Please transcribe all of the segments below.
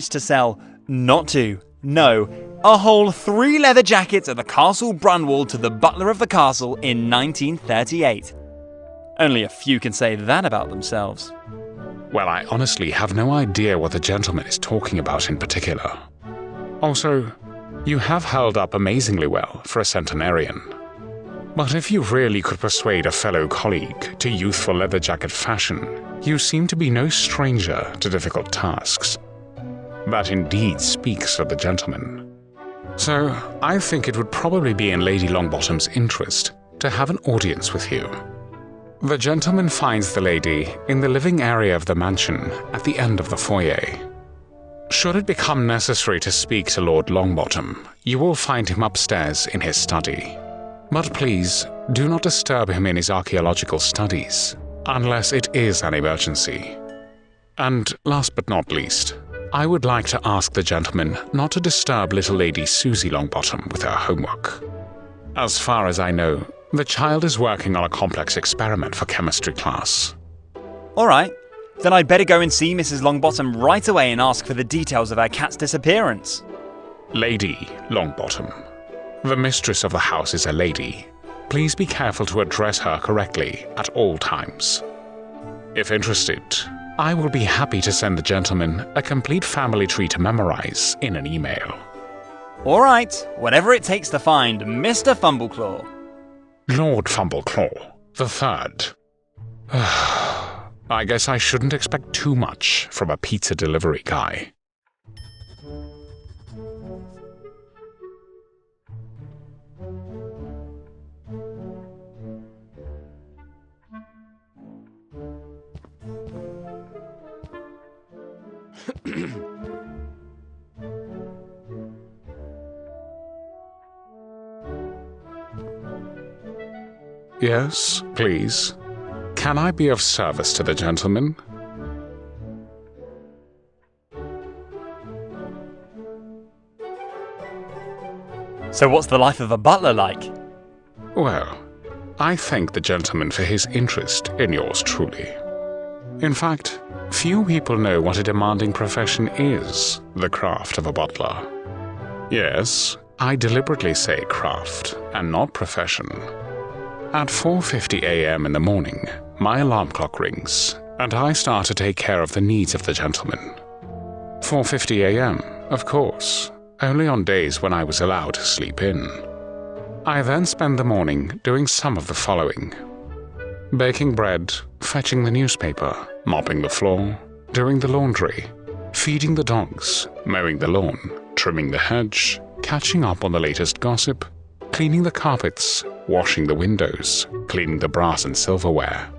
to sell, not 2, no, a whole 3 leather jackets at the Castle Brunwald to the butler of the castle in 1938. Only a few can say that about themselves. Well, I honestly have no idea what the gentleman is talking about in particular. Also, you have held up amazingly well for a centenarian. But if you really could persuade a fellow colleague to youthful leather jacket fashion, you seem to be no stranger to difficult tasks. That indeed speaks of the gentleman. So, I think it would probably be in Lady Longbottom's interest to have an audience with you. The gentleman finds the lady in the living area of the mansion at the end of the foyer. Should it become necessary to speak to Lord Longbottom, you will find him upstairs in his study. But please, do not disturb him in his archaeological studies, unless it is an emergency. And last but not least, I would like to ask the gentleman not to disturb little Lady Susie Longbottom with her homework. As far as I know, the child is working on a complex experiment for chemistry class. Alright, then I'd better go and see Mrs. Longbottom right away and ask for the details of her cat's disappearance. Lady Longbottom. The mistress of the house is a lady. Please be careful to address her correctly at all times. If interested, I will be happy to send the gentleman a complete family tree to memorize in an email. Alright, whatever it takes to find Mr. Fumbleclaw. Lord Fumbleclaw, the third. I guess I shouldn't expect too much from a pizza delivery guy. Yes, please. Can I be of service to the gentleman? So what's the life of a butler like? Well, I thank the gentleman for his interest in yours truly. In fact, few people know what a demanding profession is, the craft of a butler. Yes, I deliberately say craft and not profession. At 4:50 a.m. in the morning, my alarm clock rings, and I start to take care of the needs of the gentleman. 4:50 a.m., of course, only on days when I was allowed to sleep in. I then spend the morning doing some of the following: baking bread, fetching the newspaper, mopping the floor, doing the laundry, feeding the dogs, mowing the lawn, trimming the hedge, catching up on the latest gossip, cleaning the carpets, washing the windows, cleaning the brass and silverware,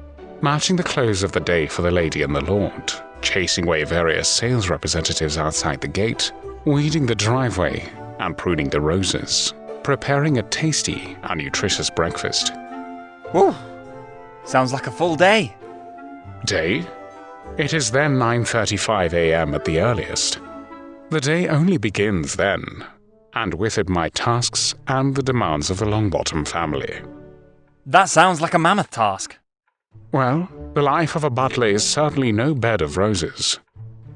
matching the clothes of the day for the lady and the lord, chasing away various sales representatives outside the gate, weeding the driveway, and pruning the roses, preparing a tasty and nutritious breakfast. Whew, sounds like a full day. Day? It is then 9:35 a.m. at the earliest. The day only begins then, and with it my tasks and the demands of the Longbottom family. That sounds like a mammoth task. Well, the life of a butler is certainly no bed of roses,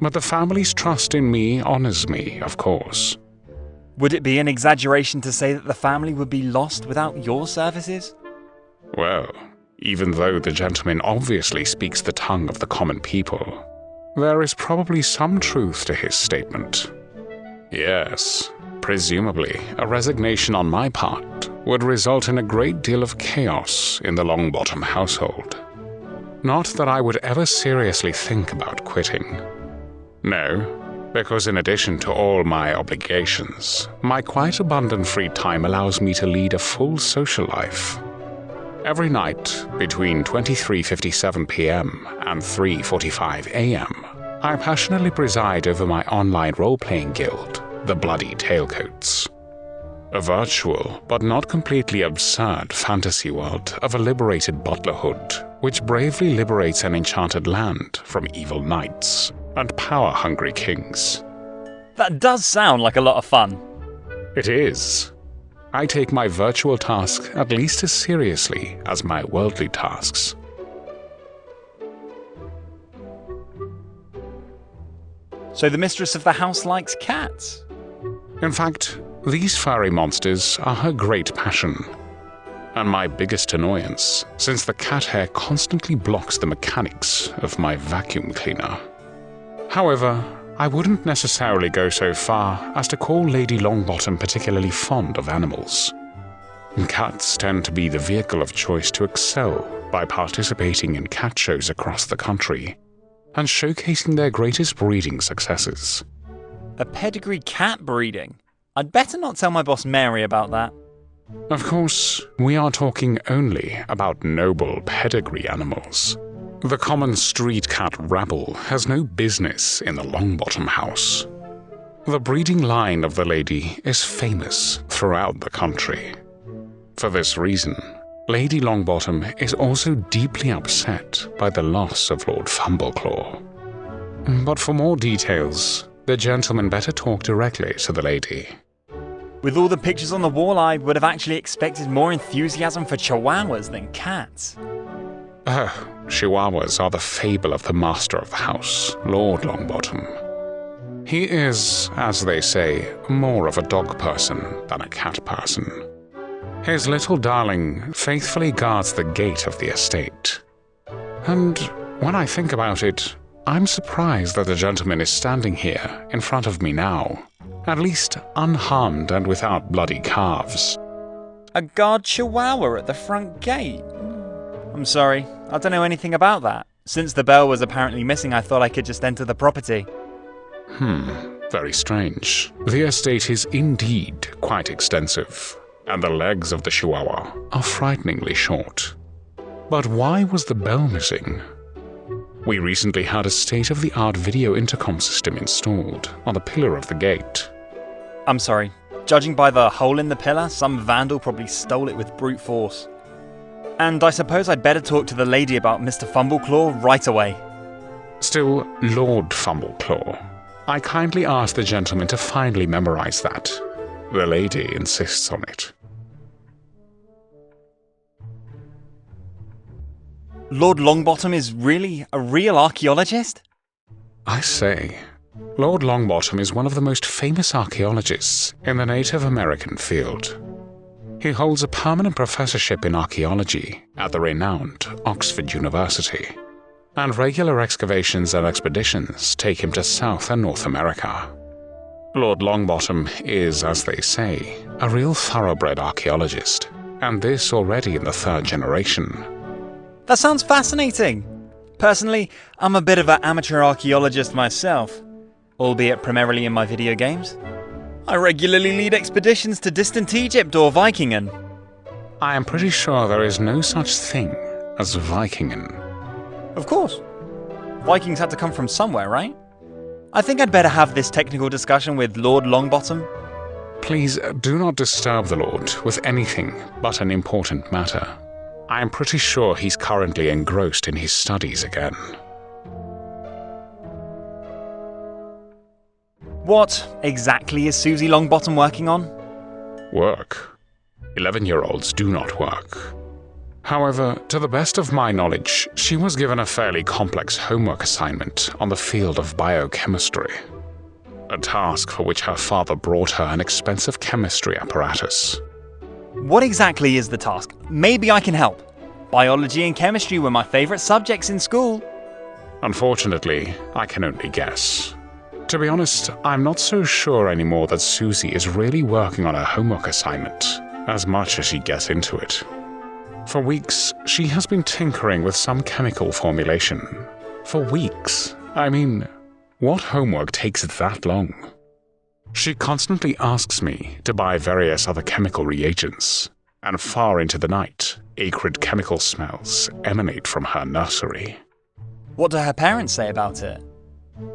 but the family's trust in me honors me, of course. Would it be an exaggeration to say that the family would be lost without your services? Well, even though the gentleman obviously speaks the tongue of the common people, there is probably some truth to his statement. Yes, presumably a resignation on my part would result in a great deal of chaos in the Longbottom household. Not that I would ever seriously think about quitting. No, because in addition to all my obligations, my quite abundant free time allows me to lead a full social life. Every night, between 23:57 p.m. and 3:45 a.m., I passionately preside over my online role-playing guild, the Bloody Tailcoats. A virtual, but not completely absurd fantasy world of a liberated butlerhood, which bravely liberates an enchanted land from evil knights and power-hungry kings. That does sound like a lot of fun. It is. I take my virtual task at least as seriously as my worldly tasks. So the mistress of the house likes cats? In fact, these furry monsters are her great passion. And my biggest annoyance, since the cat hair constantly blocks the mechanics of my vacuum cleaner. However, I wouldn't necessarily go so far as to call Lady Longbottom particularly fond of animals. Cats tend to be the vehicle of choice to excel by participating in cat shows across the country and showcasing their greatest breeding successes. A pedigree cat breeding? I'd better not tell my boss Mary about that. Of course, we are talking only about noble pedigree animals. The common street cat rabble has no business in the Longbottom house. The breeding line of the lady is famous throughout the country. For this reason, Lady Longbottom is also deeply upset by the loss of Lord Fumbleclaw. But for more details, the gentleman better talk directly to the lady. With all the pictures on the wall, I would have actually expected more enthusiasm for chihuahuas than cats. Oh, chihuahuas are the fable of the master of the house, Lord Longbottom. He is, as they say, more of a dog person than a cat person. His little darling faithfully guards the gate of the estate. And when I think about it, I'm surprised that the gentleman is standing here in front of me now, at least unharmed and without bloody calves. A guard chihuahua at the front gate? I'm sorry, I don't know anything about that. Since the bell was apparently missing, I thought I could just enter the property. Very strange. The estate is indeed quite extensive, and the legs of the chihuahua are frighteningly short. But why was the bell missing? We recently had a state-of-the-art video intercom system installed on the pillar of the gate. I'm sorry, judging by the hole in the pillar, some vandal probably stole it with brute force. And I suppose I'd better talk to the lady about Mr. Fumbleclaw right away. Still, Lord Fumbleclaw. I kindly ask the gentleman to finally memorize that. The lady insists on it. Lord Longbottom is really a real archaeologist? I say, Lord Longbottom is one of the most famous archaeologists in the Native American field. He holds a permanent professorship in archaeology at the renowned Oxford University, and regular excavations and expeditions take him to South and North America. Lord Longbottom is, as they say, a real thoroughbred archaeologist, and this already in the third generation. That sounds fascinating. Personally, I'm a bit of an amateur archaeologist myself, albeit primarily in my video games. I regularly lead expeditions to distant Egypt or Vikingen. I am pretty sure there is no such thing as Vikingen. Of course. Vikings had to come from somewhere, right? I think I'd better have this technical discussion with Lord Longbottom. Please do not disturb the Lord with anything but an important matter. I am pretty sure he's currently engrossed in his studies again. What exactly is Susie Longbottom working on? Work. 11-year-olds do not work. However, to the best of my knowledge, she was given a fairly complex homework assignment on the field of biochemistry. A task for which her father brought her an expensive chemistry apparatus. What exactly is the task? Maybe I can help. Biology and chemistry were my favorite subjects in school. Unfortunately, I can only guess. To be honest, I'm not so sure anymore that Susie is really working on her homework assignment, as much as she gets into it. For weeks, she has been tinkering with some chemical formulation. For weeks? I mean, what homework takes that long? She constantly asks me to buy various other chemical reagents, and far into the night, acrid chemical smells emanate from her nursery. What do her parents say about it?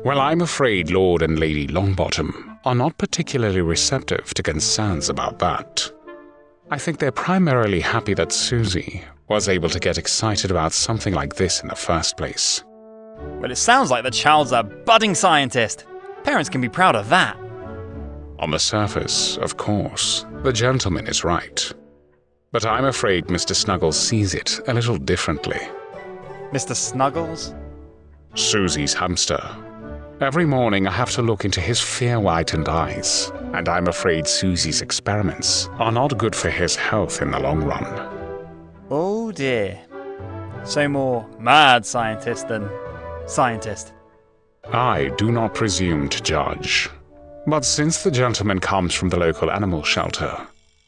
Well, I'm afraid Lord and Lady Longbottom are not particularly receptive to concerns about that. I think they're primarily happy that Susie was able to get excited about something like this in the first place. Well, it sounds like the child's a budding scientist. Parents can be proud of that. On the surface, of course, the gentleman is right. But I'm afraid Mr. Snuggles sees it a little differently. Mr. Snuggles? Susie's hamster. Every morning I have to look into his fear-whitened eyes, and I'm afraid Susie's experiments are not good for his health in the long run. Oh dear. So more mad scientist than scientist. I do not presume to judge, but since the gentleman comes from the local animal shelter,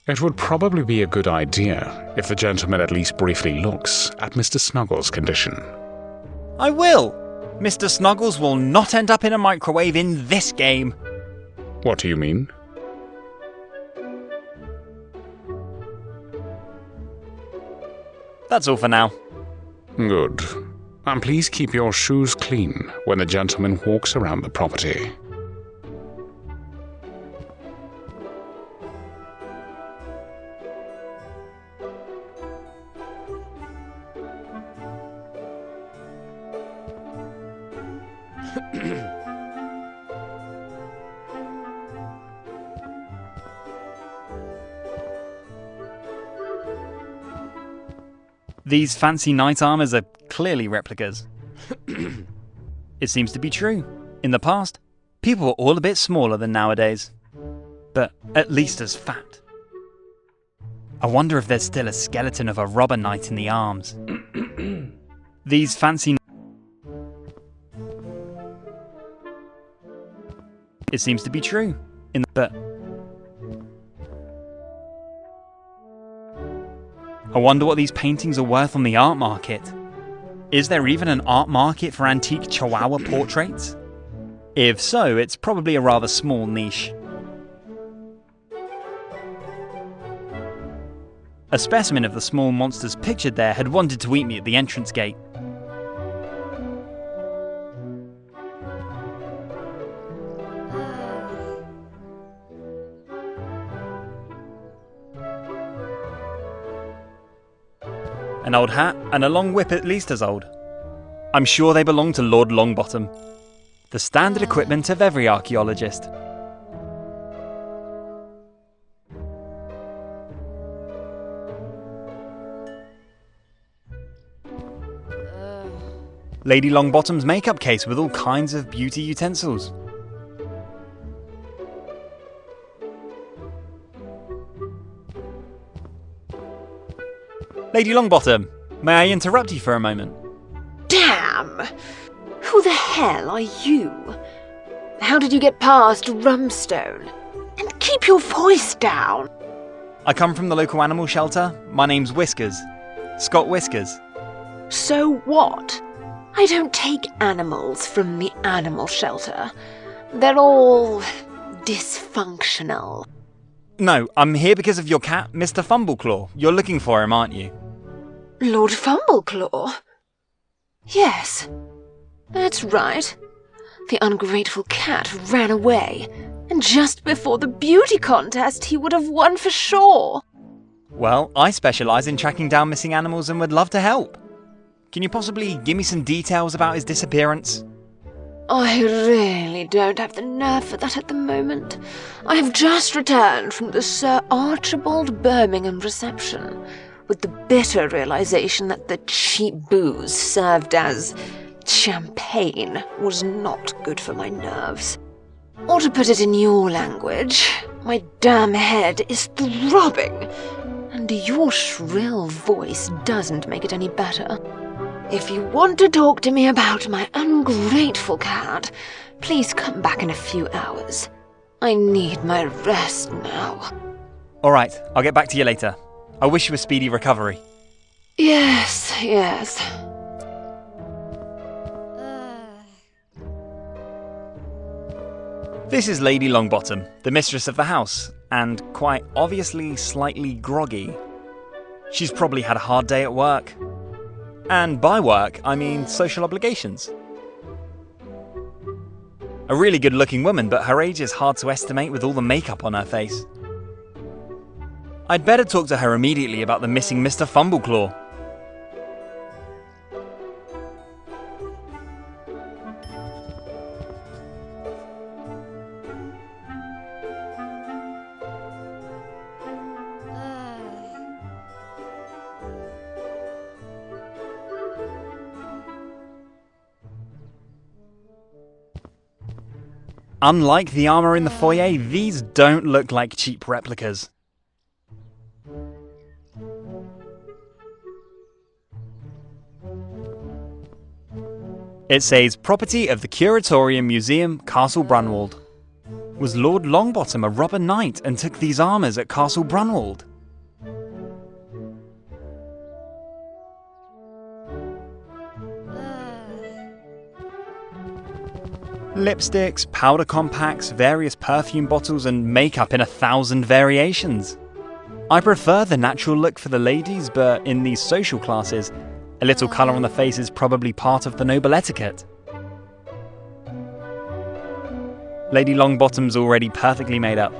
it would probably be a good idea if the gentleman at least briefly looks at Mr. Snuggles' condition. I will! Mr. Snuggles will not end up in a microwave in this game. What do you mean? That's all for now. Good. And please keep your shoes clean when the gentleman walks around the property. These fancy knight armors are clearly replicas. It seems to be true. In the past, people were all a bit smaller than nowadays. But at least as fat. I wonder if there's still a skeleton of a robber knight in the arms. These fancy... It seems to be true. But I wonder what these paintings are worth on the art market. Is there even an art market for antique Chihuahua portraits? If so, it's probably a rather small niche. A specimen of the small monsters pictured there had wanted to eat me at the entrance gate. An old hat, and a long whip at least as old. I'm sure they belong to Lord Longbottom. The standard equipment of every archaeologist. Lady Longbottom's makeup case with all kinds of beauty utensils. Lady Longbottom, may I interrupt you for a moment? Damn! Who the hell are you? How did you get past Rumstone? And keep your voice down! I come from the local animal shelter. My name's Whiskers. Scott Whiskers. So what? I don't take animals from the animal shelter. They're all dysfunctional. No, I'm here because of your cat, Mr. Fumbleclaw. You're looking for him, aren't you? Lord Fumbleclaw? Yes, that's right. The ungrateful cat ran away, and just before the beauty contest he would have won for sure. Well, I specialise in tracking down missing animals and would love to help. Can you possibly give me some details about his disappearance? I really don't have the nerve for that at the moment. I have just returned from the Sir Archibald Birmingham reception, with the bitter realization that the cheap booze served as champagne was not good for my nerves. Or to put it in your language, my damn head is throbbing, and your shrill voice doesn't make it any better. If you want to talk to me about my ungrateful cat, please come back in a few hours. I need my rest now. Alright, I'll get back to you later. I wish you a speedy recovery. Yes, yes. This is Lady Longbottom, the mistress of the house, and quite obviously slightly groggy. She's probably had a hard day at work. And by work, I mean social obligations. A really good-looking woman, but her age is hard to estimate with all the makeup on her face. I'd better talk to her immediately about the missing Mr. Fumbleclaw. Unlike the armour in the foyer, these don't look like cheap replicas. It says, property of the Curatorium Museum, Castle Brunwald. Was Lord Longbottom a robber knight and took these armours at Castle Brunwald? Lipsticks, powder compacts, various perfume bottles and makeup in 1,000 variations. I prefer the natural look for the ladies, but in these social classes, a little colour on the face is probably part of the noble etiquette. Lady Longbottom's already perfectly made up.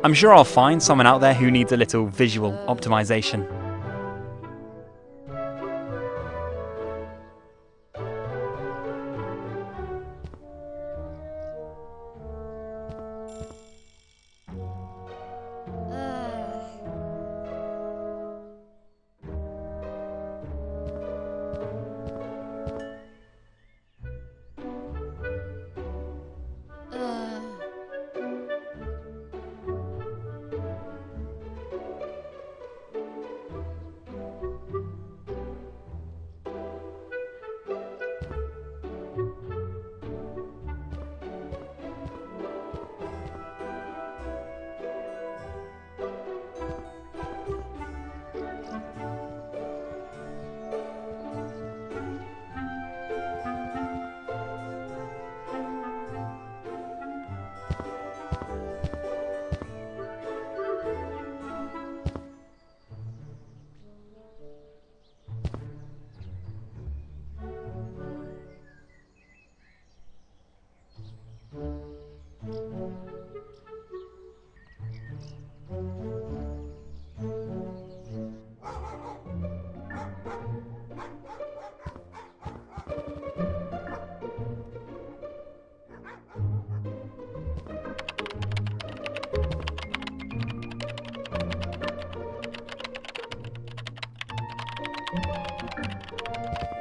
I'm sure I'll find someone out there who needs a little visual optimization.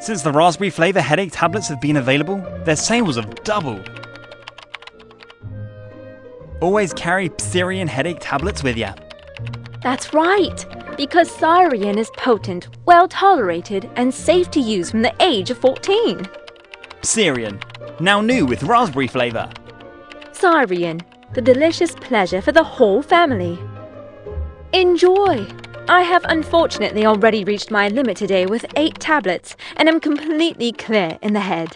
Since the raspberry flavour headache tablets have been available, their sales have doubled. Always carry Psyrian headache tablets with ya. That's right, because Psyrian is potent, well-tolerated, and safe to use from the age of 14. Psyrian, now new with raspberry flavour. Psyrian, the delicious pleasure for the whole family. Enjoy! I have unfortunately already reached my limit today with 8 tablets, and am completely clear in the head.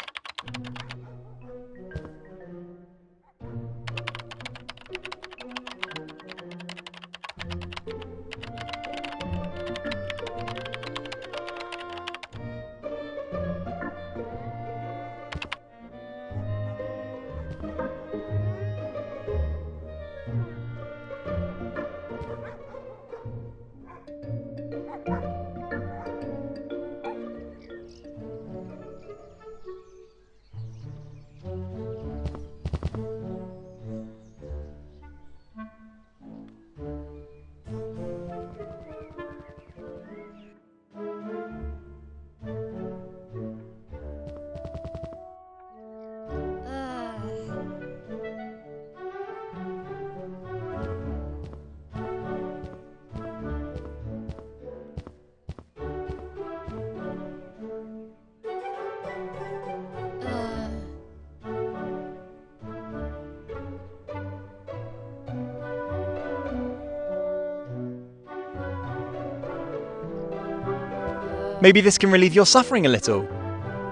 Maybe this can relieve your suffering a little.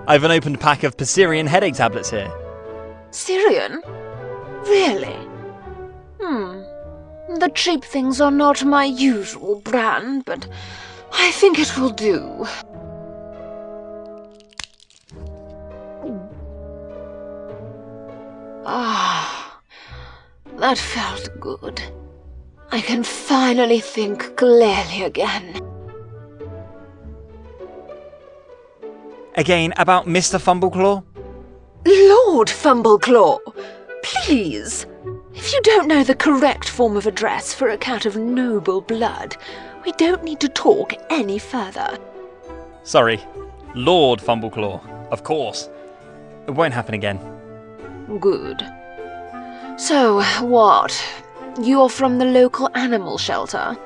I have an opened pack of Psyrian headache tablets here. Syrian? Really? The cheap things are not my usual brand, but I think it will do. Ah, that felt good. I can finally think clearly again. Again, about Mr. Fumbleclaw? Lord Fumbleclaw, please. If you don't know the correct form of address for a cat of noble blood, we don't need to talk any further. Sorry, Lord Fumbleclaw, of course. It won't happen again. Good. So, what? You're from the local animal shelter?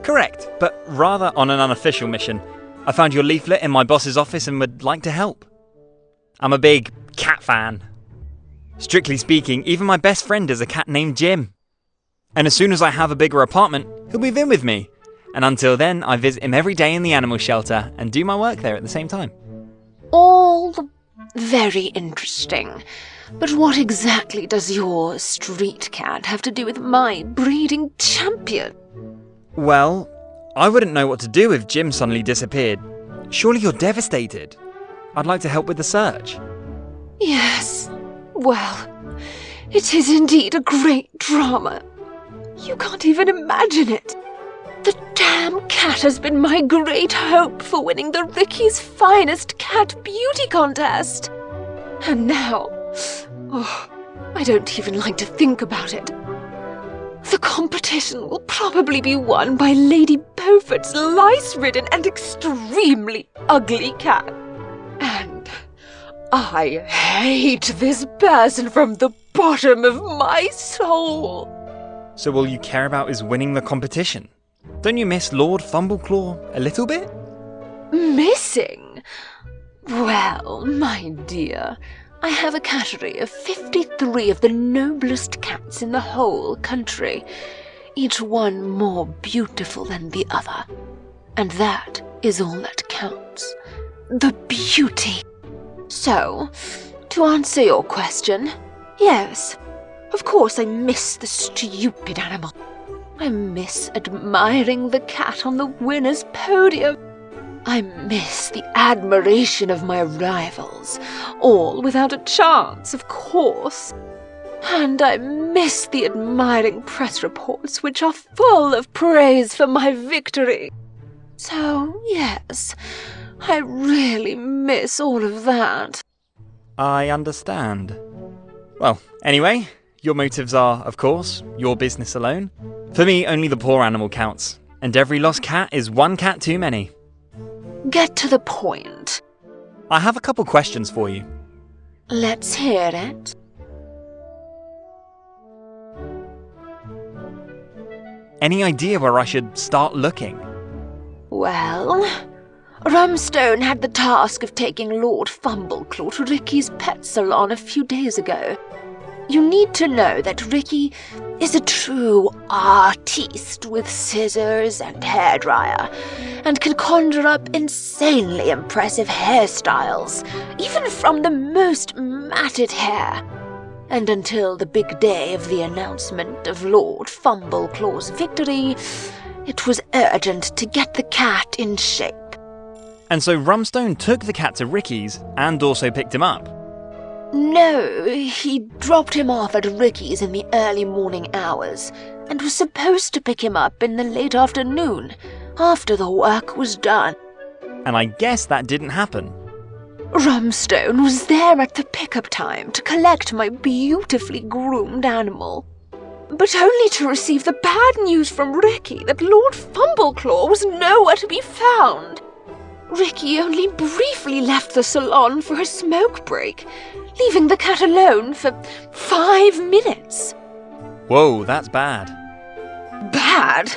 Correct, but rather on an unofficial mission. I found your leaflet in my boss's office and would like to help. I'm a big cat fan. Strictly speaking, even my best friend is a cat named Jim. And as soon as I have a bigger apartment, he'll move in with me. And until then, I visit him every day in the animal shelter and do my work there at the same time. All very interesting. But what exactly does your street cat have to do with my breeding champion? Well, I wouldn't know what to do if Jim suddenly disappeared. Surely you're devastated. I'd like to help with the search. Yes. Well, it is indeed a great drama. You can't even imagine it. The damn cat has been my great hope for winning the Ricky's Finest Cat Beauty Contest. And now, I don't even like to think about it. The competition will probably be won by Lady Beaufort's lice-ridden and extremely ugly cat. And I hate this person from the bottom of my soul. So all you care about is winning the competition? Don't you miss Lord Fumbleclaw a little bit? Missing? Well, my dear, I have a cattery of 53 of the noblest cats in the whole country, each one more beautiful than the other. And that is all that counts. The beauty. So, to answer your question, yes, of course I miss the stupid animal. I miss admiring the cat on the winner's podium. I miss the admiration of my rivals, all without a chance, of course. And I miss the admiring press reports which are full of praise for my victory. So, yes, I really miss all of that. I understand. Well, anyway, your motives are, of course, your business alone. For me, only the poor animal counts, and every lost cat is one cat too many. Get to the point. I have a couple questions for you. Let's hear it. Any idea where I should start looking? Well, Rumstone had the task of taking Lord Fumbleclaw to Ricky's pet salon a few days ago. You need to know that Ricky is a true artiste with scissors and hairdryer, and can conjure up insanely impressive hairstyles, even from the most matted hair. And until the big day of the announcement of Lord Fumbleclaw's victory, it was urgent to get the cat in shape. And so Rumstone took the cat to Ricky's and also picked him up. No, he dropped him off at Ricky's in the early morning hours, and was supposed to pick him up in the late afternoon, after the work was done. And I guess that didn't happen. Rumstone was there at the pickup time to collect my beautifully groomed animal, but only to receive the bad news from Ricky that Lord Fumbleclaw was nowhere to be found. Ricky only briefly left the salon for a smoke break, leaving the cat alone for 5 minutes. Whoa, that's bad. Bad?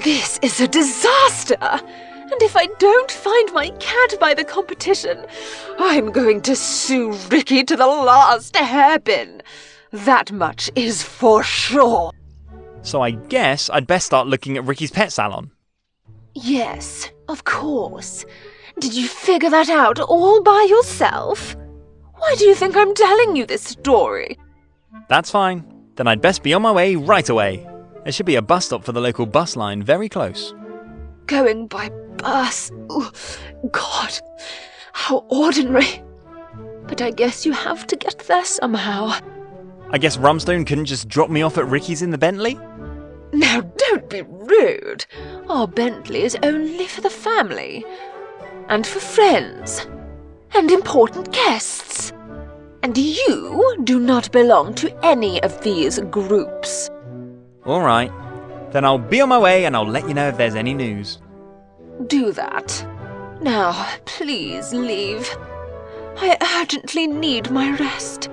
This is a disaster! And if I don't find my cat by the competition, I'm going to sue Ricky to the last hairpin. That much is for sure. So I guess I'd best start looking at Ricky's pet salon. Yes, of course. Did you figure that out all by yourself? Why do you think I'm telling you this story? That's fine. Then I'd best be on my way right away. There should be a bus stop for the local bus line very close. Going by bus? Ooh, God, how ordinary. But I guess you have to get there somehow. I guess Rumstone couldn't just drop me off at Ricky's in the Bentley? Now, don't be rude. Our Bentley is only for the family. And for friends. And important guests. And you do not belong to any of these groups. All right. Then I'll be on my way and I'll let you know if there's any news. Do that. Now, please leave. I urgently need my rest.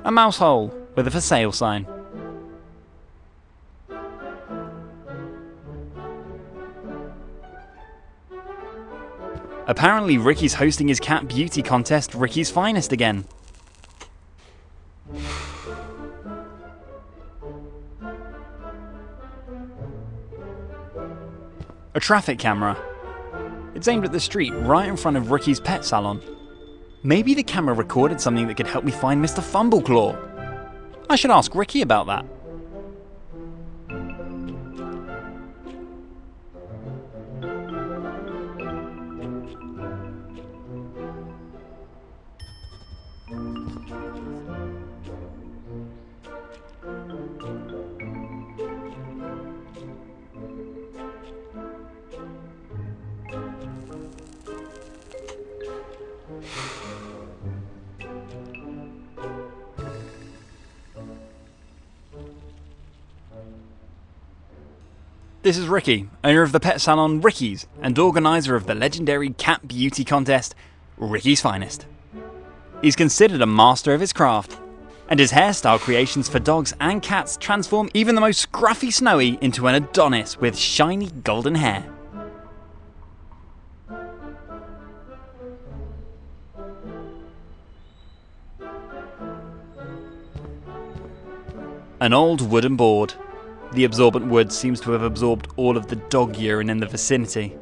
A mouse hole with a for sale sign. Apparently Ricky's hosting his cat beauty contest, Ricky's Finest, again. A traffic camera. It's aimed at the street right in front of Ricky's pet salon. Maybe the camera recorded something that could help me find Mr. Fumbleclaw. I should ask Ricky about that. This is Ricky, owner of the pet salon Ricky's and organiser of the legendary cat beauty contest, Ricky's Finest. He's considered a master of his craft, and his hairstyle creations for dogs and cats transform even the most scruffy Snowy into an Adonis with shiny golden hair. An old wooden board. The absorbent wood seems to have absorbed all of the dog urine in the vicinity.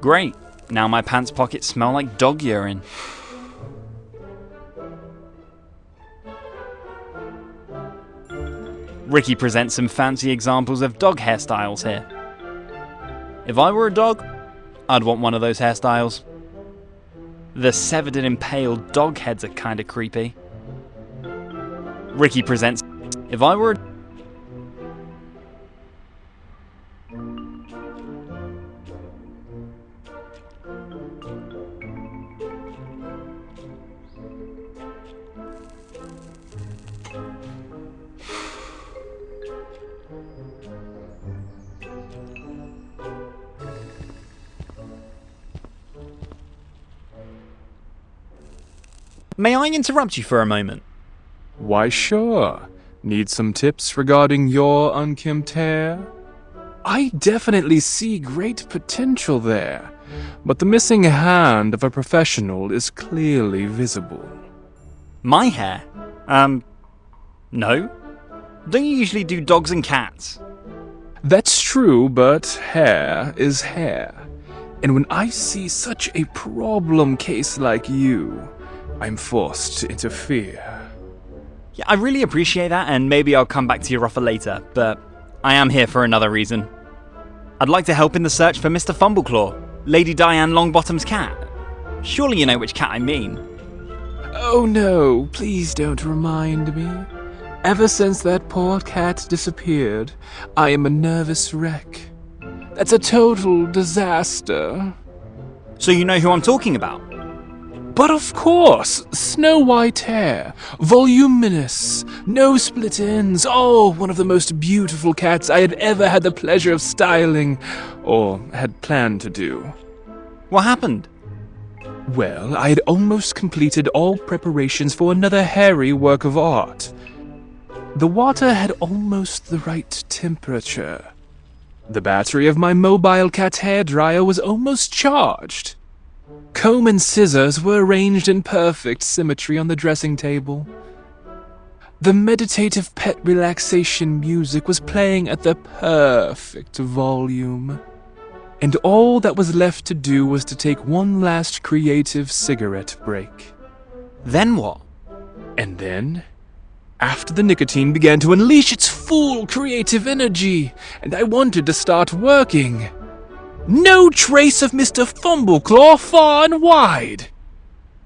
Great, now my pants pockets smell like dog urine. Ricky presents some fancy examples of dog hairstyles here. If I were a dog, I'd want one of those hairstyles. The severed and impaled dog heads are kinda creepy. Ricky presents, if I were May I interrupt you for a moment? Why, sure. Need some tips regarding your unkempt hair? I definitely see great potential there, but the missing hand of a professional is clearly visible. My hair? No. Don't you usually do dogs and cats? That's true, but hair is hair. And when I see such a problem case like you, I'm forced to interfere. Yeah, I really appreciate that, and maybe I'll come back to your offer later, but I am here for another reason. I'd like to help in the search for Mr. Fumbleclaw, Lady Diane Longbottom's cat. Surely you know which cat I mean. Oh no, please don't remind me. Ever since that poor cat disappeared, I am a nervous wreck. That's a total disaster. So you know who I'm talking about? But of course, snow white hair, voluminous, no split ends, oh, one of the most beautiful cats I had ever had the pleasure of styling, or had planned to do. What happened? Well, I had almost completed all preparations for another hairy work of art. The water had almost the right temperature. The battery of my mobile cat hairdryer was almost charged. Comb and scissors were arranged in perfect symmetry on the dressing table. The meditative pet relaxation music was playing at the perfect volume. And all that was left to do was to take one last creative cigarette break. Then what? And then, after the nicotine began to unleash its full creative energy, and I wanted to start working, no trace of Mr. Fumbleclaw far and wide.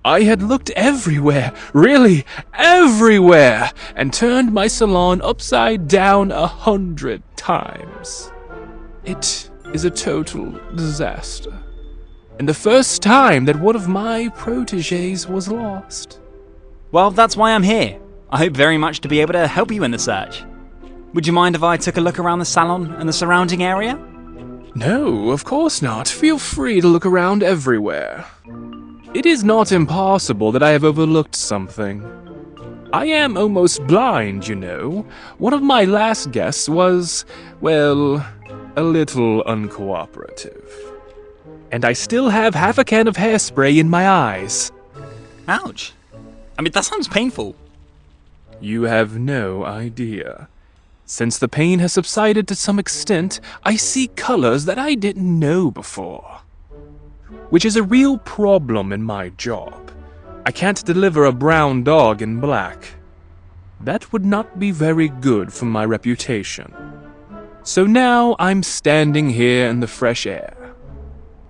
I had looked everywhere, really everywhere, and turned my salon upside down 100 times. It is a total disaster, and the first time that one of my protégés was lost. Well, that's why I'm here. I hope very much to be able to help you in the search. Would you mind if I took a look around the salon and the surrounding area? No, of course not. Feel free to look around everywhere. It is not impossible that I have overlooked something. I am almost blind, you know. One of my last guests was, well, a little uncooperative. And I still have half a can of hairspray in my eyes. Ouch. I mean, that sounds painful. You have no idea. Since the pain has subsided to some extent, I see colors that I didn't know before. Which is a real problem in my job. I can't deliver a brown dog in black. That would not be very good for my reputation. So now I'm standing here in the fresh air.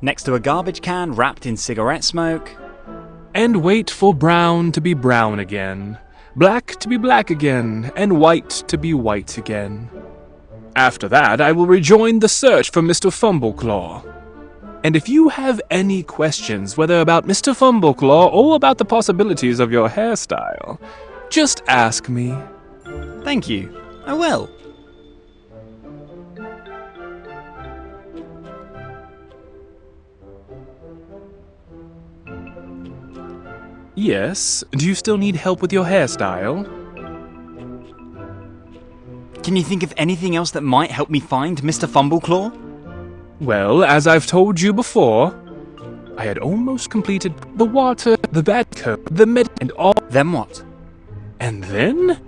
Next to a garbage can wrapped in cigarette smoke. And wait for brown to be brown again, black to be black again, and white to be white again. After that, I will rejoin the search for Mr. Fumbleclaw. And if you have any questions, whether about Mr. Fumbleclaw or about the possibilities of your hairstyle, just ask me. Thank you. I will. Yes, do you still need help with your hairstyle? Can you think of anything else that might help me find Mr. Fumbleclaw? Well, as I've told you before, I had almost completed the water, the bat coat, the med, and all. Then what? And then?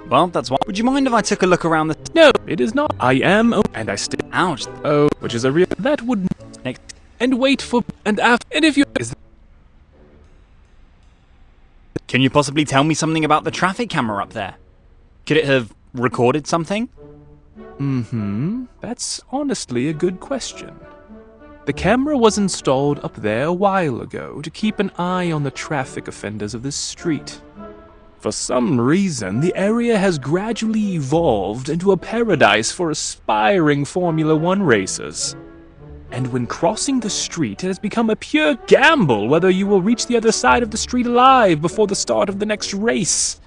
Well, that's one. Would you mind if I took a look around the... No, it is not. I am, and I still. Ouch. Oh, which is a real. That would. Next. And wait for. And after. And if you. Can you possibly tell me something about the traffic camera up there? Could it have recorded something? That's honestly a good question. The camera was installed up there a while ago to keep an eye on the traffic offenders of this street. For some reason, the area has gradually evolved into a paradise for aspiring Formula One racers. And when crossing the street, it has become a pure gamble whether you will reach the other side of the street alive before the start of the next race.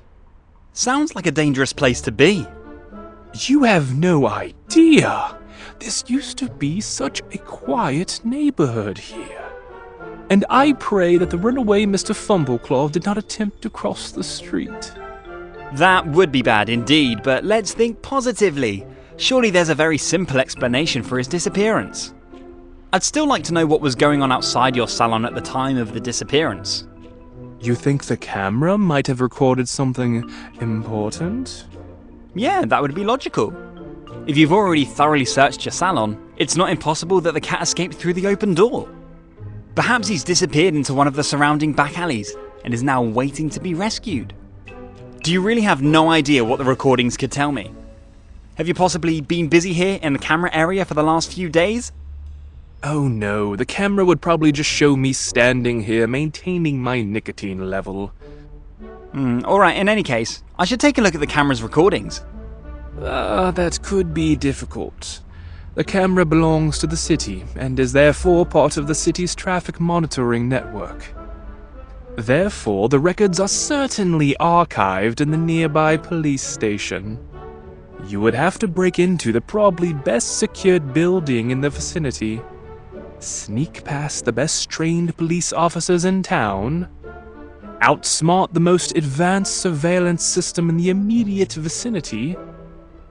Sounds like a dangerous place to be. You have no idea. This used to be such a quiet neighborhood here. And I pray that the runaway Mr. Fumbleclaw did not attempt to cross the street. That would be bad indeed, but let's think positively. Surely there's a very simple explanation for his disappearance. I'd still like to know what was going on outside your salon at the time of the disappearance. You think the camera might have recorded something important? Yeah, that would be logical. If you've already thoroughly searched your salon, it's not impossible that the cat escaped through the open door. Perhaps he's disappeared into one of the surrounding back alleys and is now waiting to be rescued. Do you really have no idea what the recordings could tell me? Have you possibly been busy here in the camera area for the last few days? Oh no, the camera would probably just show me standing here maintaining my nicotine level. Alright, in any case, I should take a look at the camera's recordings. That could be difficult. The camera belongs to the city and is therefore part of the city's traffic monitoring network. Therefore, the records are certainly archived in the nearby police station. You would have to break into the probably best secured building in the vicinity, sneak past the best trained police officers in town, outsmart the most advanced surveillance system in the immediate vicinity,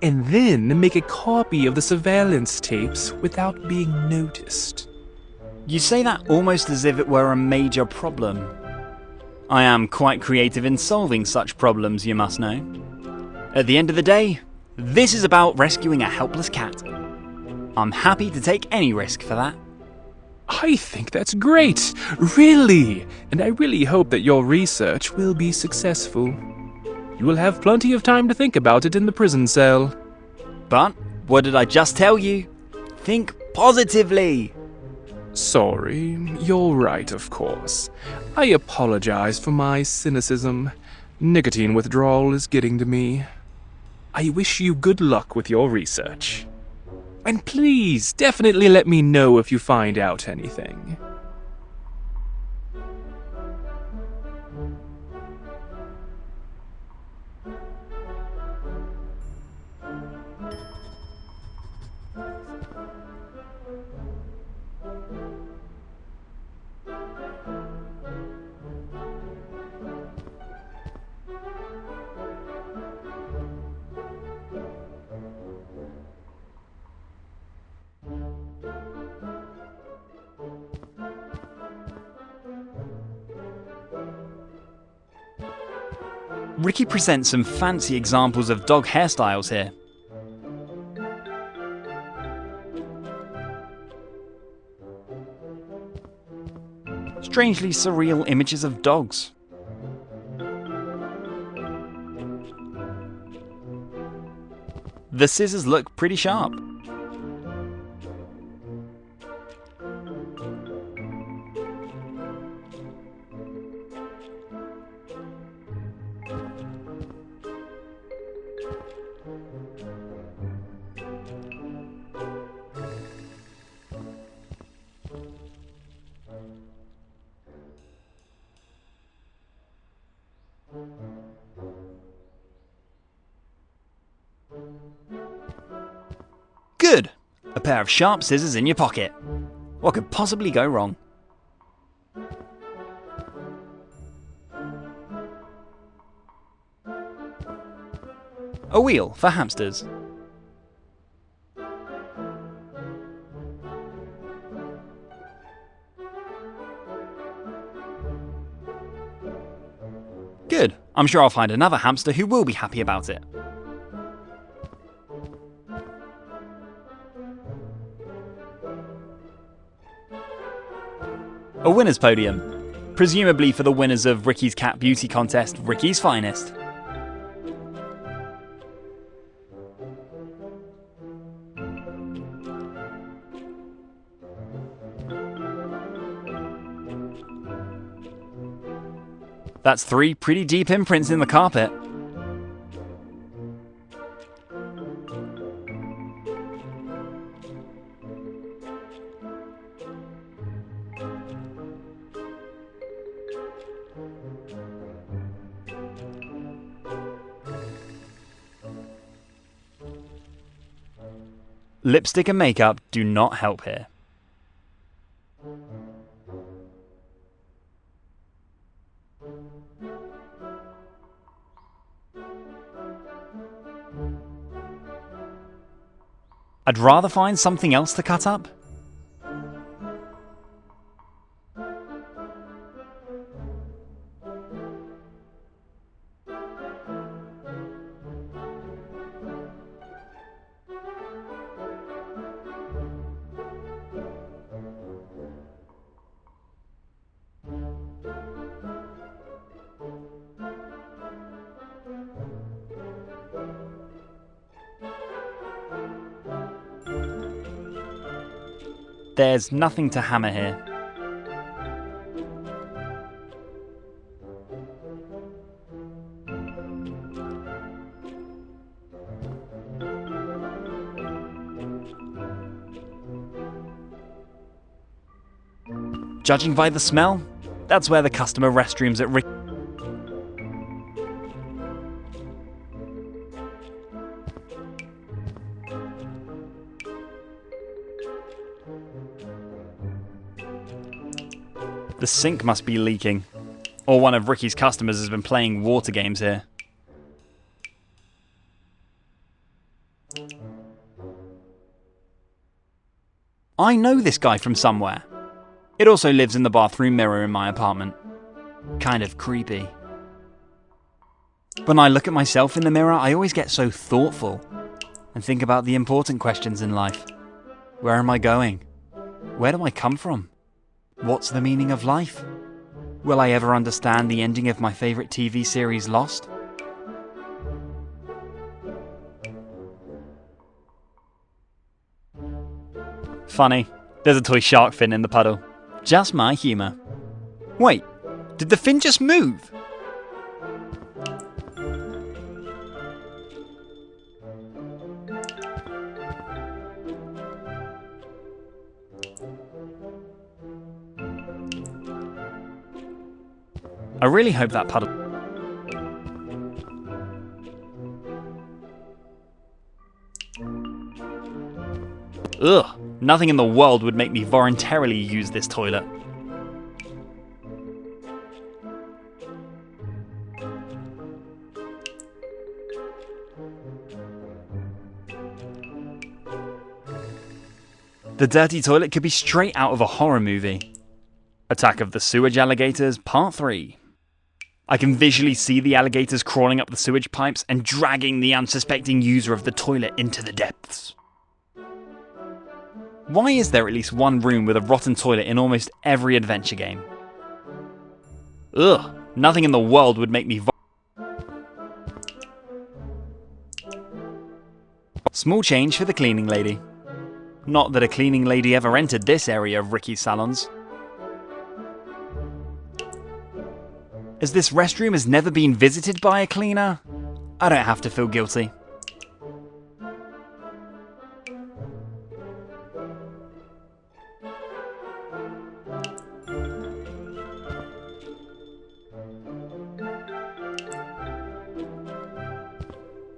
and then make a copy of the surveillance tapes without being noticed. You say that almost as if it were a major problem. I am quite creative in solving such problems, you must know. At the end of the day, this is about rescuing a helpless cat. I'm happy to take any risk for that. I think that's great, really, and I really hope that your research will be successful. You will have plenty of time to think about it in the prison cell. But, what did I just tell you? Think positively! Sorry, you're right, of course. I apologize for my cynicism. Nicotine withdrawal is getting to me. I wish you good luck with your research. And please, definitely let me know if you find out anything. Ricky presents some fancy examples of dog hairstyles here. Strangely surreal images of dogs. The scissors look pretty sharp. Good! A pair of sharp scissors in your pocket. What could possibly go wrong? A wheel for hamsters. Good. I'm sure I'll find another hamster who will be happy about it. A winner's podium, presumably for the winners of Ricky's Cat Beauty Contest, Ricky's Finest. That's 3 pretty deep imprints in the carpet. Lipstick and makeup do not help here. I'd rather find something else to cut up. There's nothing to hammer here. Judging by the smell, that's where the customer restrooms at Rick. The sink must be leaking, or one of Ricky's customers has been playing water games here. I know this guy from somewhere. It also lives in the bathroom mirror in my apartment. Kind of creepy. When I look at myself in the mirror, I always get so thoughtful and think about the important questions in life. Where am I going? Where do I come from? What's the meaning of life? Will I ever understand the ending of my favourite TV series Lost? Funny, there's a toy shark fin in the puddle. Just my humour. Wait, did the fin just move? I really hope that puddle... Ugh, nothing in the world would make me voluntarily use this toilet. The dirty toilet could be straight out of a horror movie. Attack of the Sewage Alligators, Part 3. I can visually see the alligators crawling up the sewage pipes and dragging the unsuspecting user of the toilet into the depths. Why is there at least one room with a rotten toilet in almost every adventure game? Ugh, nothing in the world would make me Small change for the cleaning lady. Not that a cleaning lady ever entered this area of Ricky's salons. As this restroom has never been visited by a cleaner, I don't have to feel guilty.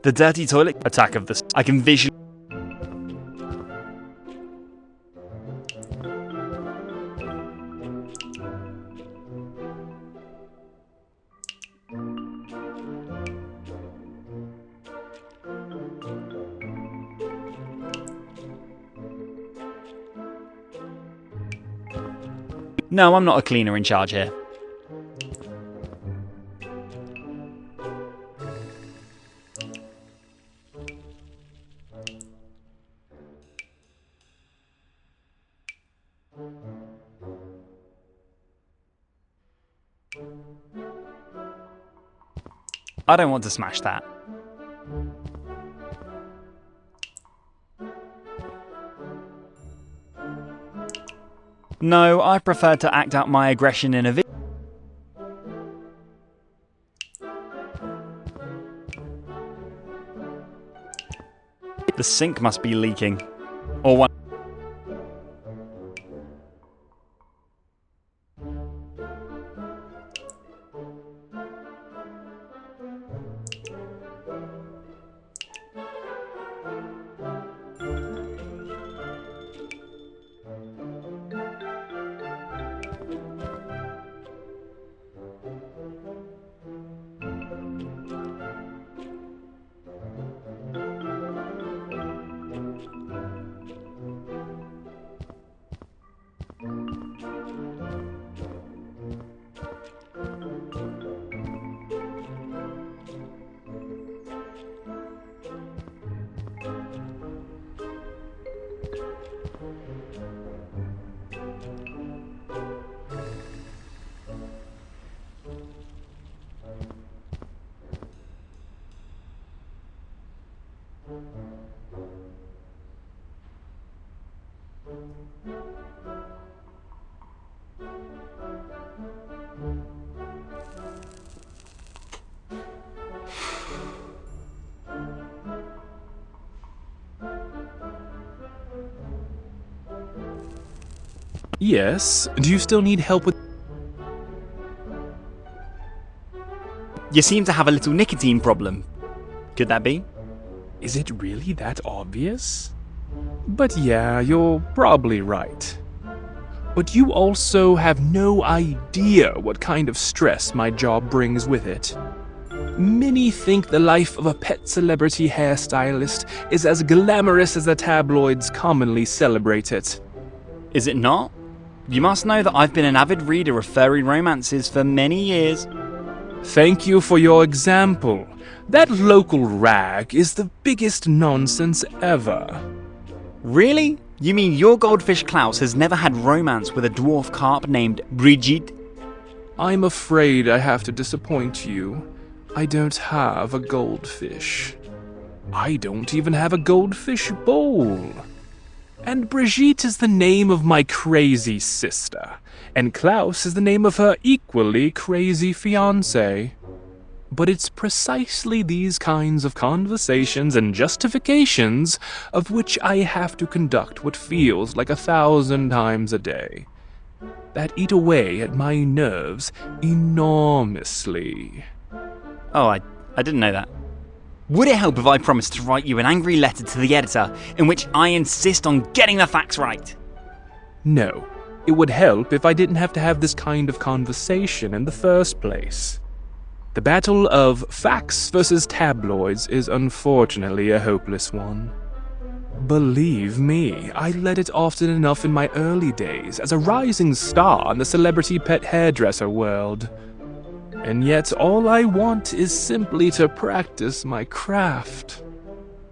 The dirty toilet attack of the... I can visually... No, I'm not a cleaner in charge here. I don't want to smash that. No, I prefer to act out my aggression in a video. The sink must be leaking. Or one. Yes, do you still need help with... You seem to have a little nicotine problem. Could that be? Is it really that obvious? But yeah, you're probably right. But you also have no idea what kind of stress my job brings with it. Many think the life of a pet celebrity hairstylist is as glamorous as the tabloids commonly celebrate it. Is it not? You must know that I've been an avid reader of furry romances for many years. Thank you for your example. That local rag is the biggest nonsense ever. Really? You mean your goldfish Klaus has never had romance with a dwarf carp named Brigitte? I'm afraid I have to disappoint you. I don't have a goldfish. I don't even have a goldfish bowl. And Brigitte is the name of my crazy sister, and Klaus is the name of her equally crazy fiancé. But it's precisely these kinds of conversations and justifications of which I have to conduct what feels like 1,000 times a day, that eat away at my nerves enormously. Oh, I didn't know that. Would it help if I promised to write you an angry letter to the editor in which I insist on getting the facts right? No, it would help if I didn't have to have this kind of conversation in the first place. The battle of facts versus tabloids is unfortunately a hopeless one. Believe me, I led it often enough in my early days as a rising star in the celebrity pet hairdresser world. And yet all I want is simply to practice my craft.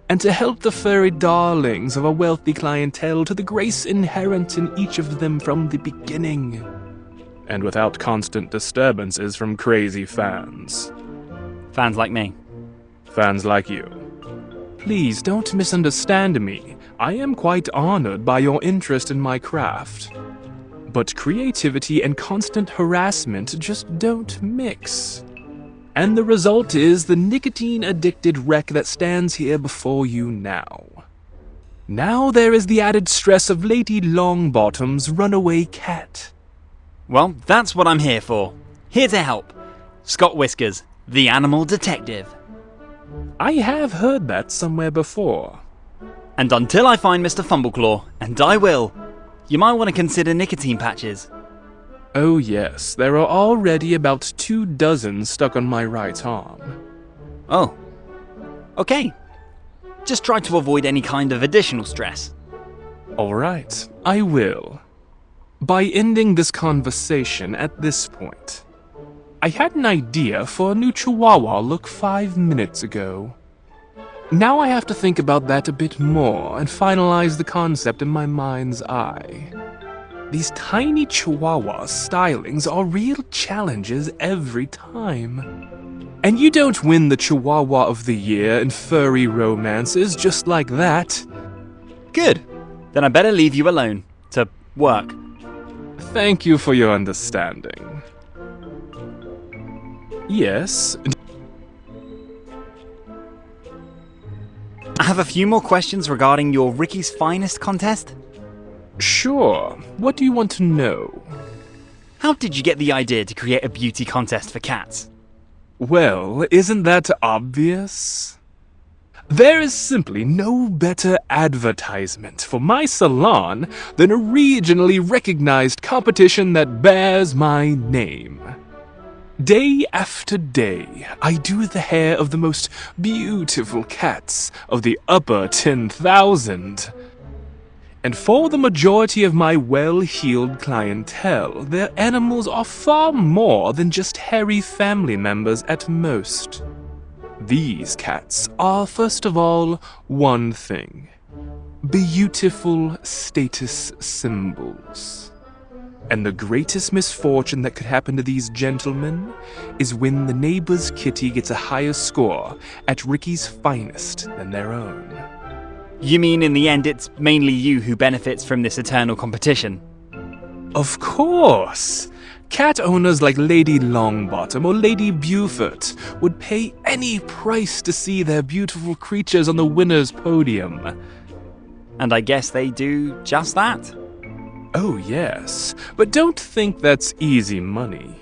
And to help the furry darlings of a wealthy clientele to the grace inherent in each of them from the beginning. And without constant disturbances from crazy fans. Fans like me. Fans like you. Please don't misunderstand me. I am quite honored by your interest in my craft. But creativity and constant harassment just don't mix. And the result is the nicotine-addicted wreck that stands here before you now. Now there is the added stress of Lady Longbottom's runaway cat. Well, that's what I'm here for. Here to help. Scott Whiskers, the animal detective. I have heard that somewhere before. And until I find Mr. Fumbleclaw, and I will, you might want to consider nicotine patches. Oh yes, there are already about 24 stuck on my right arm. Oh. Okay. Just try to avoid any kind of additional stress. Alright, I will. By ending this conversation at this point, I had an idea for a new Chihuahua look 5 minutes ago. Now I have to think about that a bit more and finalize the concept in my mind's eye. These tiny Chihuahua stylings are real challenges every time. And you don't win the Chihuahua of the Year in furry romances just like that. Good. Then I better leave you alone to work. Thank you for your understanding. Yes. I have a few more questions regarding your Ricky's Finest contest. Sure. What do you want to know? How did you get the idea to create a beauty contest for cats? Well, isn't that obvious? There is simply no better advertisement for my salon than a regionally recognized competition that bears my name. Day after day, I do the hair of the most beautiful cats of the upper 10,000. And for the majority of my well-heeled clientele, their animals are far more than just hairy family members at most. These cats are, first of all, one thing. Beautiful status symbols. And the greatest misfortune that could happen to these gentlemen is when the neighbor's kitty gets a higher score at Ricky's Finest than their own. You mean in the end it's mainly you who benefits from this eternal competition? Of course! Cat owners like Lady Longbottom or Lady Beaufort would pay any price to see their beautiful creatures on the winner's podium. And I guess they do just that. Oh yes, but don't think that's easy money.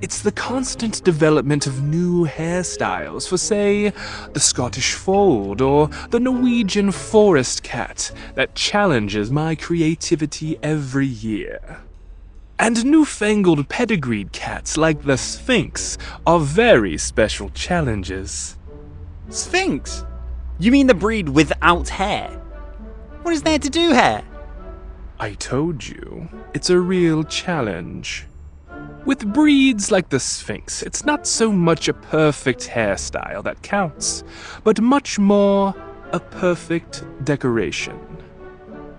It's the constant development of new hairstyles for, say, the Scottish Fold or the Norwegian Forest Cat that challenges my creativity every year. And newfangled pedigreed cats like the Sphinx are very special challenges. Sphinx? You mean the breed without hair? What is there to do here? I told you, it's a real challenge. With breeds like the Sphinx, it's not so much a perfect hairstyle that counts, but much more a perfect decoration.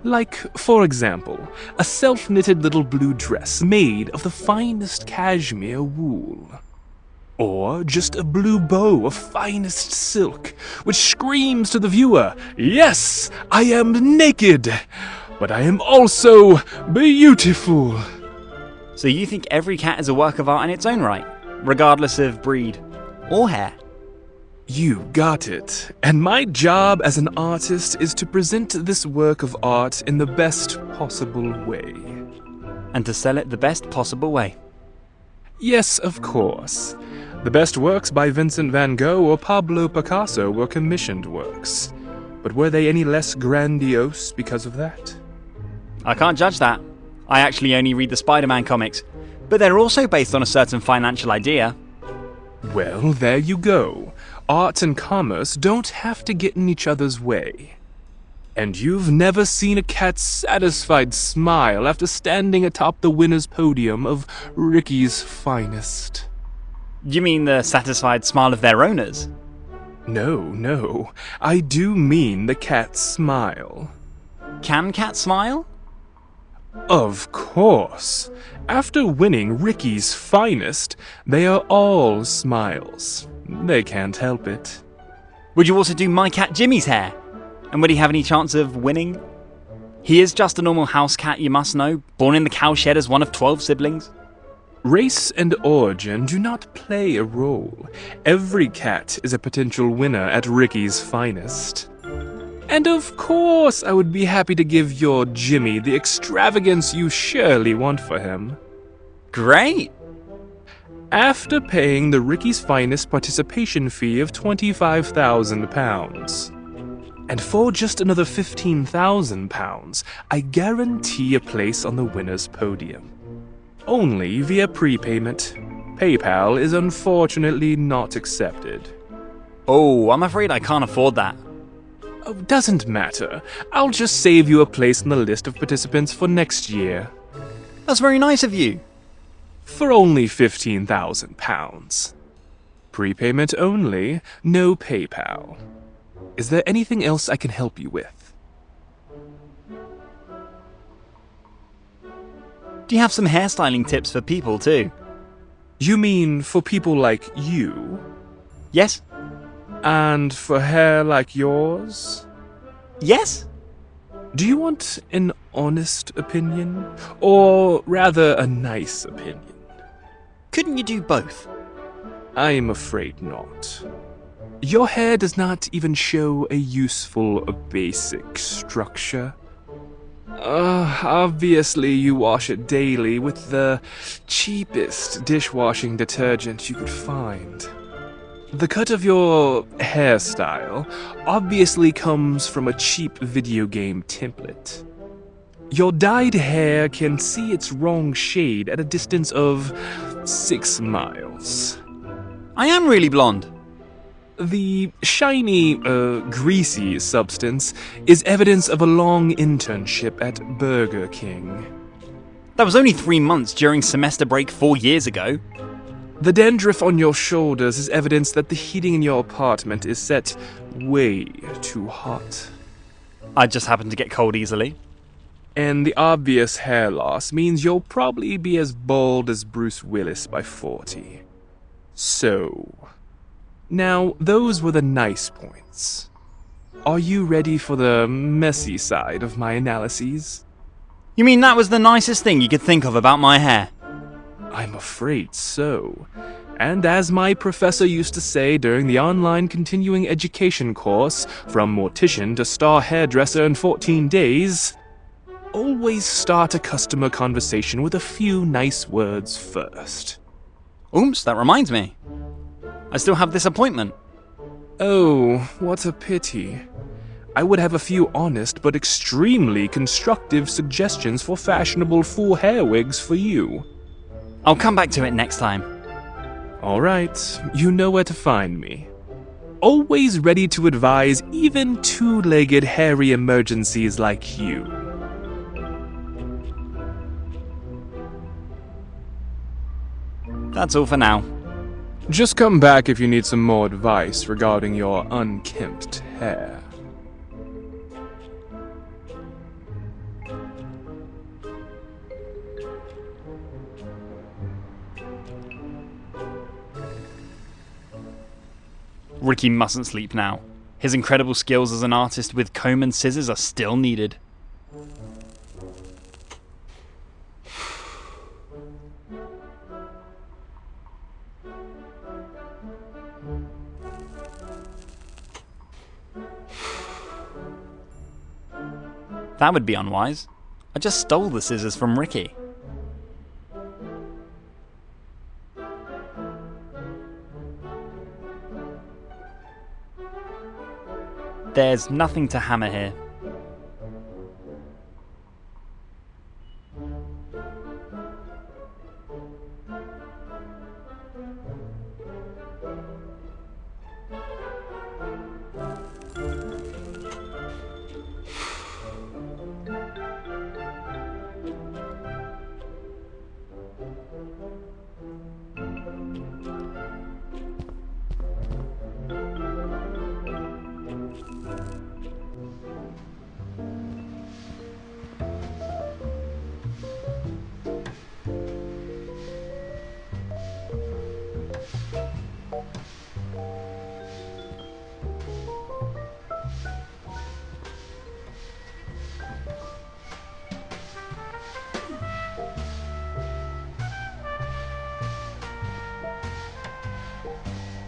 Like, for example, a self-knitted little blue dress made of the finest cashmere wool. Or just a blue bow of finest silk, which screams to the viewer, "Yes, I am naked, but I am also beautiful." So you think every cat is a work of art in its own right, regardless of breed or hair? You got it. And my job as an artist is to present this work of art in the best possible way. And to sell it the best possible way. Yes, of course. The best works by Vincent van Gogh or Pablo Picasso were commissioned works. But were they any less grandiose because of that? I can't judge that. I actually only read the Spider-Man comics, but they're also based on a certain financial idea. Well, there you go. Art and commerce don't have to get in each other's way. And you've never seen a cat's satisfied smile after standing atop the winner's podium of Ricky's Finest. You mean the satisfied smile of their owners? No. I do mean the cat's smile. Can cats smile? Of course. After winning Ricky's finest, they are all smiles. They can't help it. Would you also do my cat Jimmy's hair? And would he have any chance of winning? He is just a normal house cat, you must know, born in the cowshed as one of 12 siblings. Race and origin do not play a role. Every cat is a potential winner at Ricky's finest. And of course, I would be happy to give your Jimmy the extravagance you surely want for him. Great! After paying the Ricky's finest participation fee of £25,000. And for just another £15,000, I guarantee a place on the winner's podium. Only via prepayment. PayPal is unfortunately not accepted. Oh, I'm afraid I can't afford that. Oh, doesn't matter. I'll just save you a place on the list of participants for next year. That's very nice of you. For only £15,000. Prepayment only, no PayPal. Is there anything else I can help you with? Do you have some hairstyling tips for people too? You mean for people like you? Yes? And for hair like yours? Yes? Do you want an honest opinion? Or rather, a nice opinion? Couldn't you do both? I am afraid not. Your hair does not even show a useful, basic structure. Obviously you wash it daily with the cheapest dishwashing detergent you could find. The cut of your hairstyle obviously comes from a cheap video game template. Your dyed hair can see its wrong shade at a distance of 6 miles. I am really blonde. The shiny, greasy substance is evidence of a long internship at Burger King. That was only 3 months during semester break 4 years ago. The dandruff on your shoulders is evidence that the heating in your apartment is set way too hot. I just happen to get cold easily. And the obvious hair loss means you'll probably be as bald as Bruce Willis by 40. So... now, those were the nice points. Are you ready for the messy side of my analyses? You mean that was the nicest thing you could think of about my hair? I'm afraid so. And as my professor used to say during the online continuing education course, From Mortician to Star Hairdresser in 14 Days, always start a customer conversation with a few nice words first. Oops, that reminds me. I still have this appointment. Oh, what a pity. I would have a few honest but extremely constructive suggestions for fashionable full hair wigs for you. I'll come back to it next time. Alright, you know where to find me. Always ready to advise even two-legged hairy emergencies like you. That's all for now. Just come back if you need some more advice regarding your unkempt hair. Ricky mustn't sleep now. His incredible skills as an artist with comb and scissors are still needed. That would be unwise. I just stole the scissors from Ricky. There's nothing to hammer here.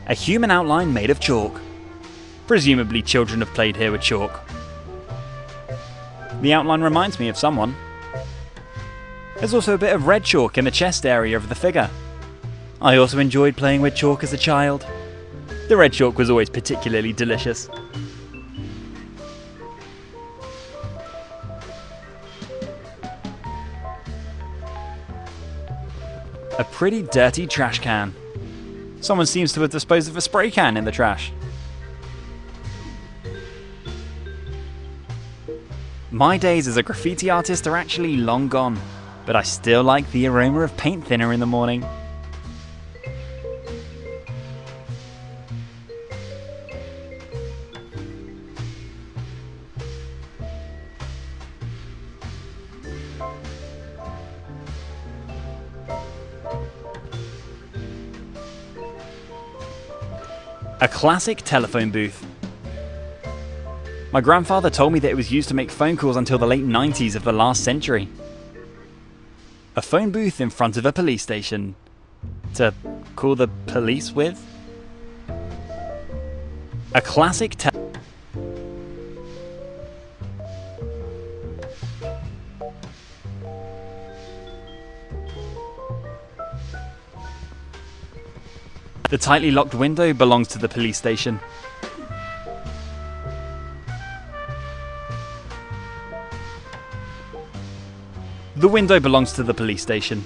A human outline made of chalk. Presumably children have played here with chalk. The outline reminds me of someone. There's also a bit of red chalk in the chest area of the figure. I also enjoyed playing with chalk as a child. The red chalk was always particularly delicious. A pretty dirty trash can. Someone seems to have disposed of a spray can in the trash. My days as a graffiti artist are actually long gone, but I still like the aroma of paint thinner in the morning. A classic telephone booth. My grandfather told me that it was used to make phone calls until the late 90s of the last century. A phone booth in front of a police station. To call the police with? A classic The tightly locked window belongs to the police station. The window belongs to the police station.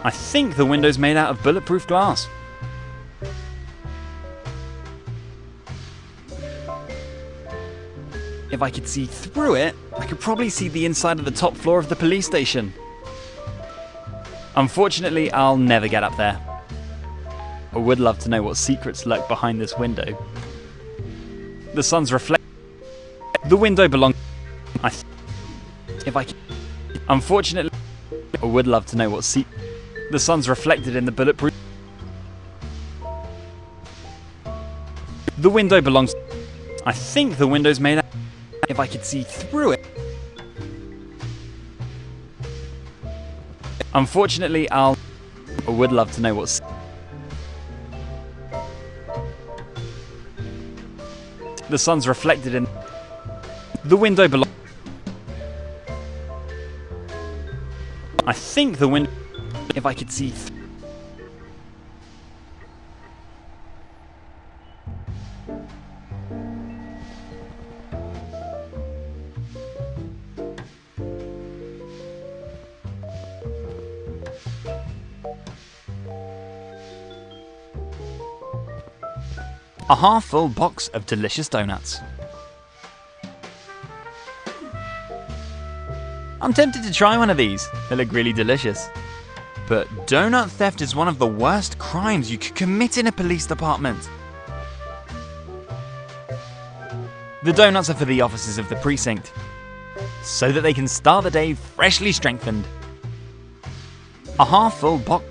I think the window's made out of bulletproof glass. If I could see through it, I could probably see the inside of the top floor of the police station. Unfortunately, I'll never get up there. I would love to know what secrets lurk behind this window. The sun's reflect. The window belongs. Unfortunately, I would love to know what the sun's reflected in the bulletproof. The window belongs. I think the window's made out. If I could see through it. Unfortunately, I would love to know what. The sun's reflected in. The window belongs. I think the window. If I could see. A half-full box of delicious donuts. I'm tempted to try one of these. They look really delicious. But donut theft is one of the worst crimes you could commit in a police department. The donuts are for the officers of the precinct, so that they can start the day freshly strengthened. A half-full box.